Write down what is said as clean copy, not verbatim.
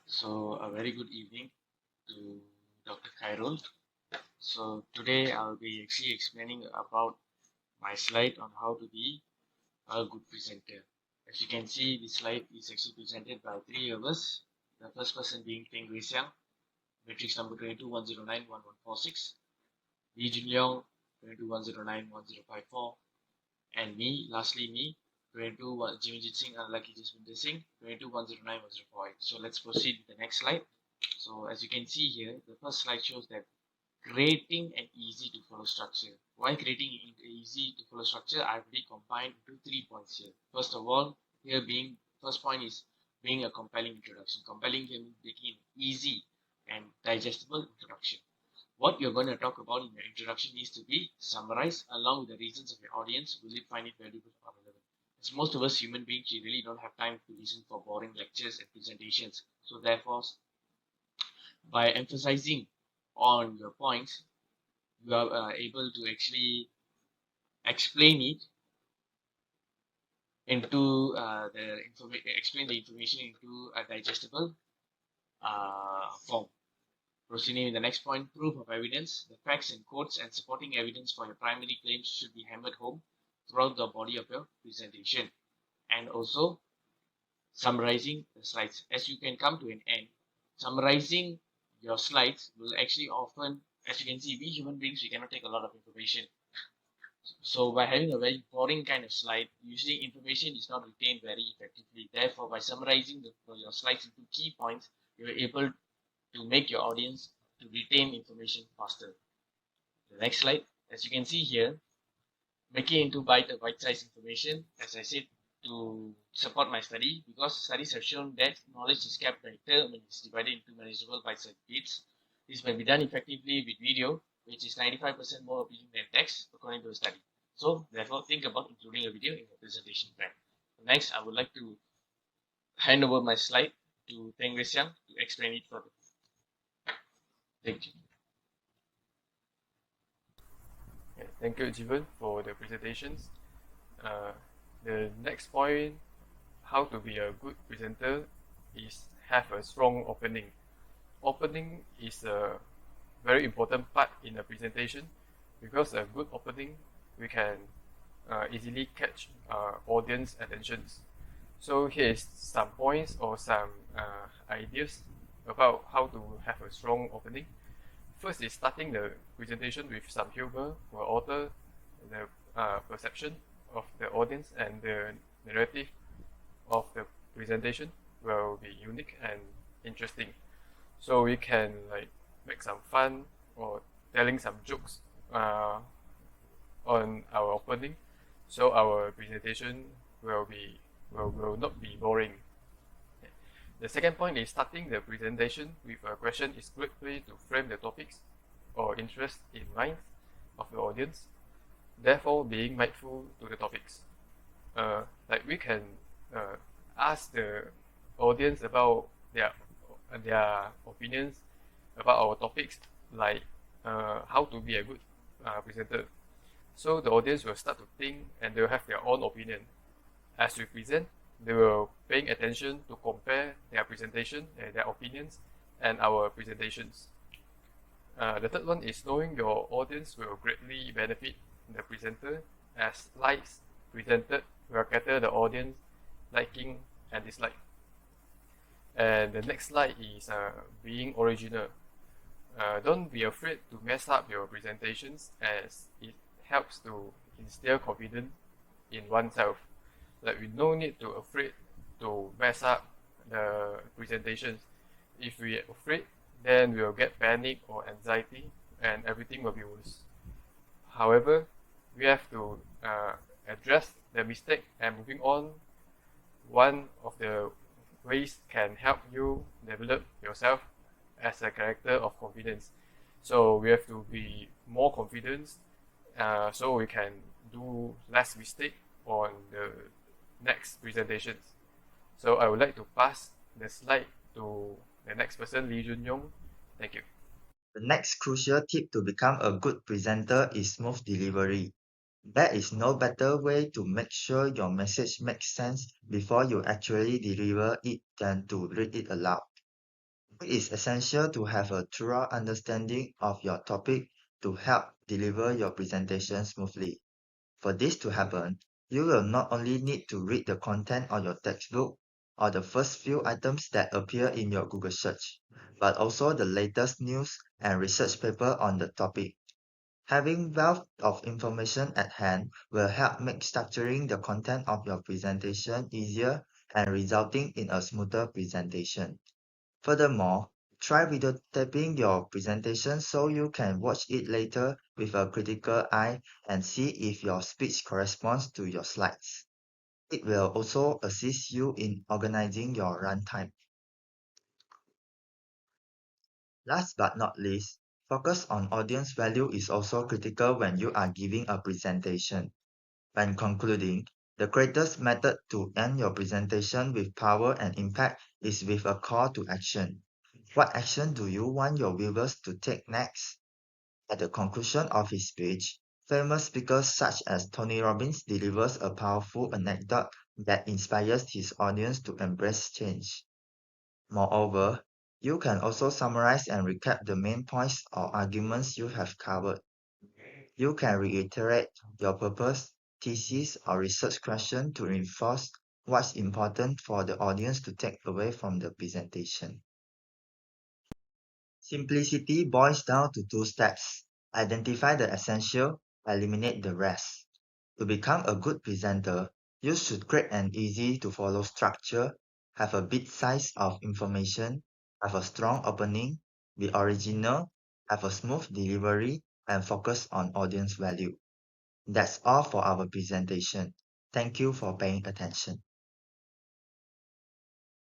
So a very good evening to Dr. Khairul. So today I'll be actually explaining about my slide on how to be a good presenter. As you can see, this slide is actually presented by three of us. The first person being Peng Wei Xiang, matrix number 2210911146, Lee Jun Leong, 2210911054, and me, lastly me, 22 Jiminjit Singh, Unlucky Jasminder Singh, 22109104. So let's proceed with the next slide. So as you can see here, the first slide shows that creating an easy to follow structure. While creating an easy to follow structure, I've really combined into 3 points here. First of all, first point is being a compelling introduction. Compelling here means making an easy and digestible introduction. What you're going to talk about in your introduction needs to be summarized along with the reasons of your audience. Will it find it valuable or relevant? As most of us human beings, we really don't have time to listen for boring lectures and presentations. So therefore, by emphasizing on your points, you are able to actually explain it into explain the information into a digestible form. Proceeding with the next point, proof of evidence. The facts and quotes and supporting evidence for your primary claims should be hammered home throughout the body of your presentation. And also summarizing the slides. As you can come to an end, summarizing your slides will actually often, as you can see, we human beings, we cannot take a lot of information. So by having a very boring kind of slide, usually information is not retained very effectively. Therefore, by summarizing your slides into key points, you're able to make your audience to retain information faster. The next slide, as you can see here, making into bite-sized information, as I said, to support my study, because studies have shown that knowledge is kept better when it's divided into manageable bite-sized bits. This may be done effectively with video, which is 95% more appealing than text, according to a study. So, therefore, think about including a video in your presentation plan. Next, I would like to hand over my slide to Peng Wei Xiang to explain it further. Thank you. Thank you, Jivan, for the presentations. The next point, how to be a good presenter, is have a strong opening. Opening is a very important part in a presentation, because a good opening, we can easily catch audience attentions. So here is some points or some ideas about how to have a strong opening. First is starting the presentation with some humor will alter the perception of the audience, and the narrative of the presentation will be unique and interesting. So we can like make some fun or telling some jokes on our opening, so our presentation will not be boring. The second point is starting the presentation with a question is a great way to frame the topics or interest in mind of the audience, therefore being mindful to the topics. Like we can ask the audience about their opinions about our topics, like how to be a good presenter. So the audience will start to think and they will have their own opinion. As we present, they will paying attention to compare their presentation and their opinions and our presentations. The third one is knowing your audience will greatly benefit the presenter, as slides presented will cater the audience liking and dislike. And the next slide is being original. Don't be afraid to mess up your presentations, as it helps to instill confidence in oneself. Like we no need to afraid to mess up the presentations. If we are afraid, then we will get panic or anxiety and everything will be worse. However, we have to address the mistake and moving on. One of the ways can help you develop yourself as a character of confidence. So we have to be more confident, so we can do less mistake on the next presentations. So I would like to pass the slide to the next person, Lee Jun Yong. Thank you. The next crucial tip to become a good presenter is smooth delivery. There is no better way to make sure your message makes sense before you actually deliver it than to read it aloud. It is essential to have a thorough understanding of your topic to help deliver your presentation smoothly. For this to happen, you will not only need to read the content of your textbook or the first few items that appear in your Google search, but also the latest news and research paper on the topic. Having wealth of information at hand will help make structuring the content of your presentation easier and resulting in a smoother presentation. Furthermore, try videotaping your presentation so you can watch it later with a critical eye and see if your speech corresponds to your slides. It will also assist you in organizing your runtime. Last but not least, focus on audience value is also critical when you are giving a presentation. When concluding, the greatest method to end your presentation with power and impact is with a call to action. What action do you want your viewers to take next? At the conclusion of his speech, famous speakers such as Tony Robbins delivers a powerful anecdote that inspires his audience to embrace change. Moreover, you can also summarize and recap the main points or arguments you have covered. You can reiterate your purpose, thesis, or research question to reinforce what's important for the audience to take away from the presentation. Simplicity boils down to two steps. Identify the essential, eliminate the rest. To become a good presenter, you should create an easy to follow structure, have a bit size of information, have a strong opening, be original, have a smooth delivery, and focus on audience value. That's all for our presentation. Thank you for paying attention.